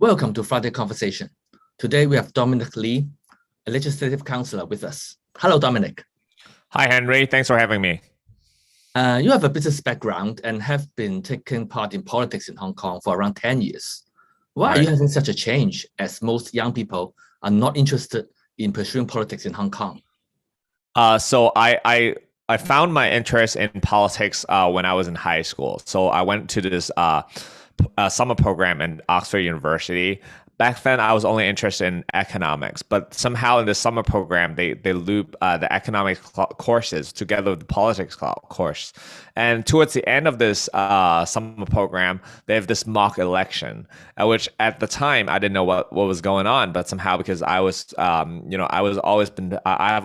Welcome to Friday Conversation. Today we have Dominic Lee, a legislative counselor with us. Hello, Dominic. Hi, Henry. Thanks for having me. You have a business background and have been taking part in politics in Hong Kong for around 10 years. Why are you Right. having such a change as most young people are not interested in pursuing politics in Hong Kong? So I found my interest in politics when I was in high school. So I went to this summer program in Oxford University. Back then, I was only interested in economics, but somehow in the summer program, they loop the economics courses together with the politics course. And towards the end of this summer program, they have this mock election, which at the time I didn't know what was going on, but somehow because I have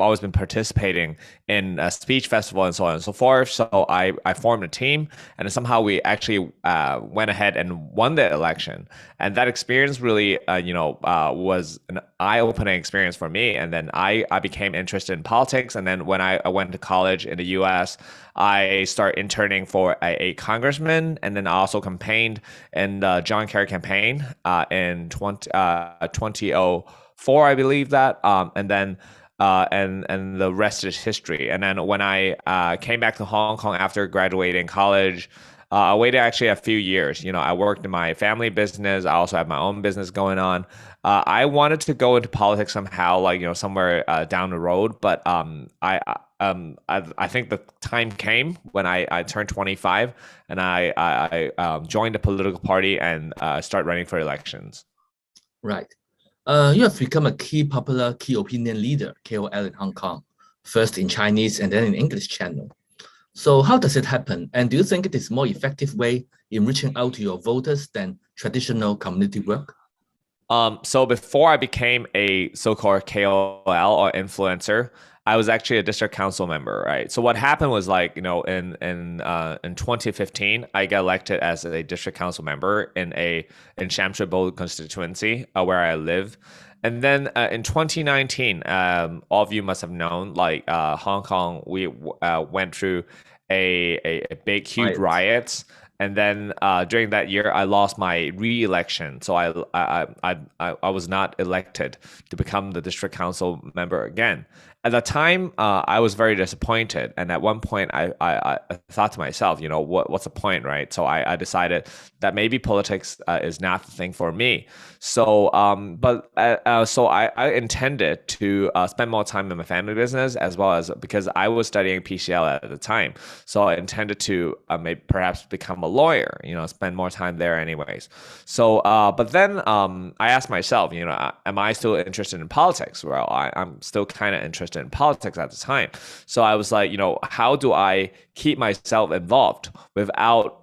always been participating in a speech festival and so on and so forth. So I formed a team, and somehow we actually went ahead and won the election. And that experience really, was an eye-opening experience for me. And then I became interested in politics. And then when I went to college in the U.S., I started interning for a congressman, and then I also campaigned in the John Kerry campaign in 2004, I believe that. And the rest is history. And then when I came back to Hong Kong after graduating college, I waited actually a few years. I worked in my family business. I also have my own business going on. I wanted to go into politics somehow, somewhere down the road. But I think the time came when I turned 25, and I joined a political party and started running for elections. Right. You have become a popular key opinion leader, KOL in Hong Kong, first in Chinese and then in English channel. So how does it happen? And do you think it is a more effective way in reaching out to your voters than traditional community work? So before I became a so-called KOL or influencer, I was actually a district council member, right? So what happened was in 2015, I got elected as a district council member in Sham Shui Po constituency, where I live. And then in 2019, all of you must have known, Hong Kong, we went through a big, huge Right. riots. And then during that year, I lost my re-election, so I was not elected to become the district council member again. At the time, I was very disappointed, and at one point, I thought to myself, what's the point, right? So I decided that maybe politics is not the thing for me. So, I intended to spend more time in my family business, as well as because I was studying PCL at the time. So I intended to maybe perhaps become a lawyer, spend more time there anyways. So, but then I asked myself, am I still interested in politics? Well, I'm still kind of interested in politics at the time. So I was like, how do I keep myself involved without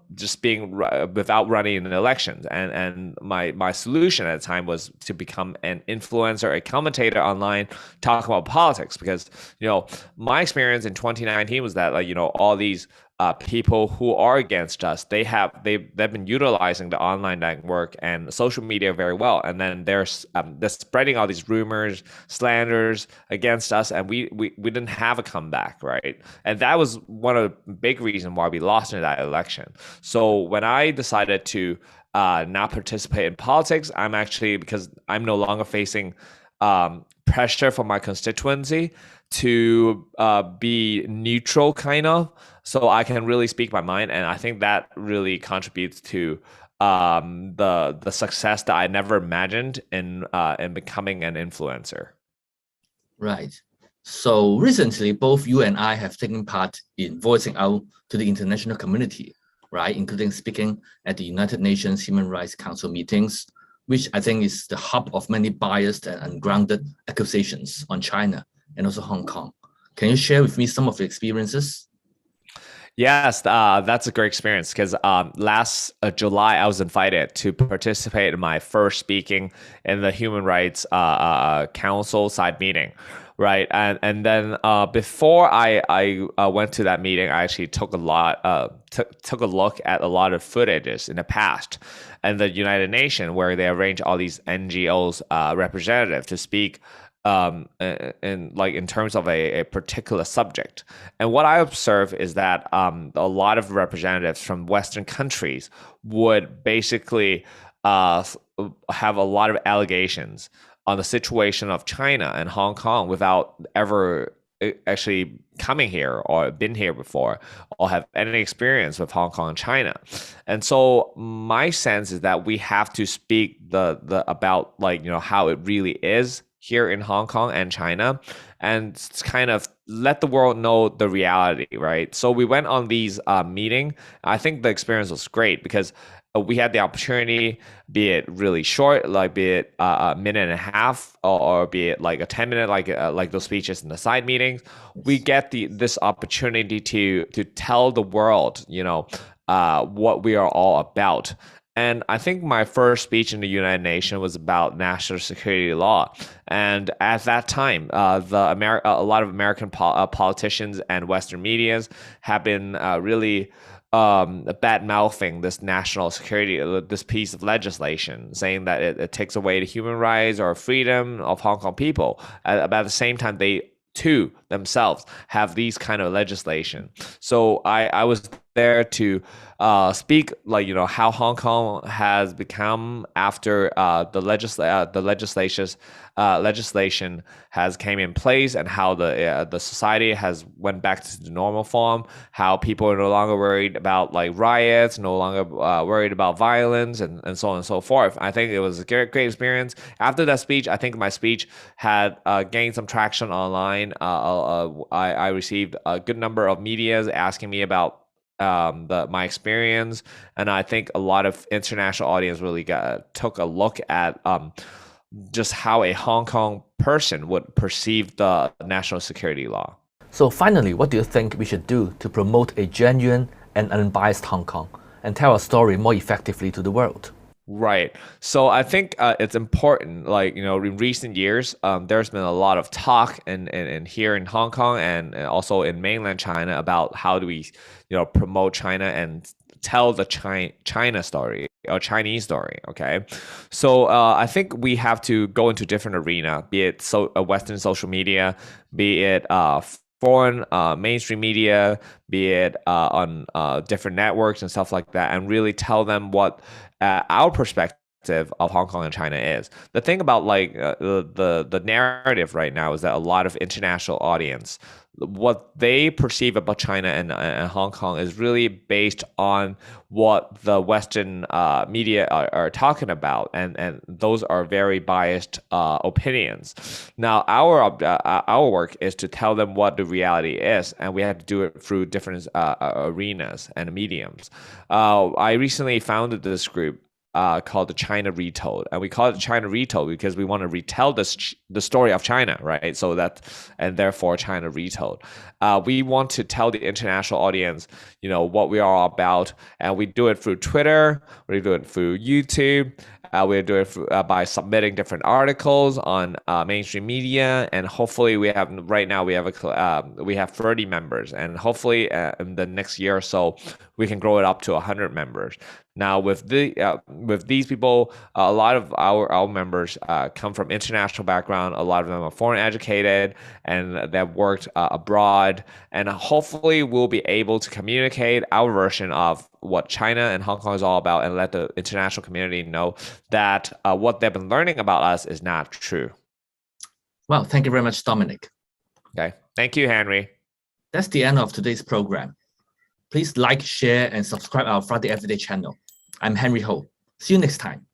without running in elections? And my solution at the time was to become an influencer, a commentator online, talking about politics. Because my experience in 2019 was that all these people who are against us, they've been utilizing the online network and social media very well, and then they're spreading all these rumors, slanders against us, and we didn't have a comeback, right? And that was one of the big reasons why we lost in that election. So when I decided to not participate in politics, because I'm no longer facing pressure from my constituency to be neutral, kind of, so I can really speak my mind. And I think that really contributes to the success that I never imagined in becoming an influencer. Right. So recently, both you and I have taken part in voicing out to the international community, right, including speaking at the United Nations Human Rights Council meetings, which I think is the hub of many biased and ungrounded accusations on China and also Hong Kong. Can you share with me some of your experiences? Yes, that's a great experience because last July I was invited to participate in my first speaking in the Human Rights Council side meeting, right? And then before I went to that meeting, I actually took a look at a lot of footages in the past and the United Nations, where they arrange all these NGOs representatives to speak in terms of a particular subject. And what I observe is that a lot of representatives from Western countries would basically have a lot of allegations on the situation of China and Hong Kong without ever actually coming here or been here before or have any experience with Hong Kong and China. And so my sense is that we have to speak the about how it really is here in Hong Kong and China, and kind of let the world know the reality, right? So we went on these meeting. I think the experience was great because we had the opportunity, be it really short, like be it a minute and a half, or be it like a 10-minute, like those speeches in the side meetings. We get this opportunity to tell the world, what we are all about. And I think my first speech in the United Nations was about national security law. And at that time, a lot of American politicians and Western medias have been really bad mouthing this national security, this piece of legislation, saying that it takes away the human rights or freedom of Hong Kong people. At the same time, they too themselves have these kind of legislation. So I was there to speak how Hong Kong has become after the legislation has came in place, and how the society has went back to the normal form. How people are no longer worried about riots, no longer worried about violence, and so on and so forth. I think it was a great experience. After that speech, I think my speech had gained some traction online. I received a good number of medias asking me about my experience, and I think a lot of international audience really took a look at just how a Hong Kong person would perceive the national security law. So finally, what do you think we should do to promote a genuine and unbiased Hong Kong and tell our story more effectively to the world? Right. So I think it's important, in recent years, there's been a lot of talk and here in Hong Kong and also in mainland China about how do we, promote China and tell the China story or Chinese story. Okay. So I think we have to go into different arena, be it Western social media, be it foreign mainstream media, be it on different networks and stuff like that, and really tell them what our perspective of Hong Kong and China is. The thing about the narrative right now is that a lot of international audience, what they perceive about China and Hong Kong is really based on what the Western media are talking about, and those are very biased opinions. Now, our work is to tell them what the reality is, and we have to do it through different arenas and mediums. I recently founded this group called the China Retold, and we call it China Retold because we want to retell the story of China, right? So and therefore China Retold. We want to tell the international audience, what we are about, and we do it through Twitter, we do it through YouTube. We do it by submitting different articles on mainstream media, and hopefully we have 30 members, and hopefully in the next year or so we can grow it up to 100 members. Now with these people, a lot of our members come from international background. A lot of them are foreign educated and they've worked abroad, and hopefully we'll be able to communicate our version of what China and Hong Kong is all about, and let the international community know that what they've been learning about us is not true. Well, thank you very much, Dominic. Okay, thank you, Henry. That's the end of today's program. Please like, share, and subscribe our Friday Everyday channel. I'm Henry Ho. See you next time.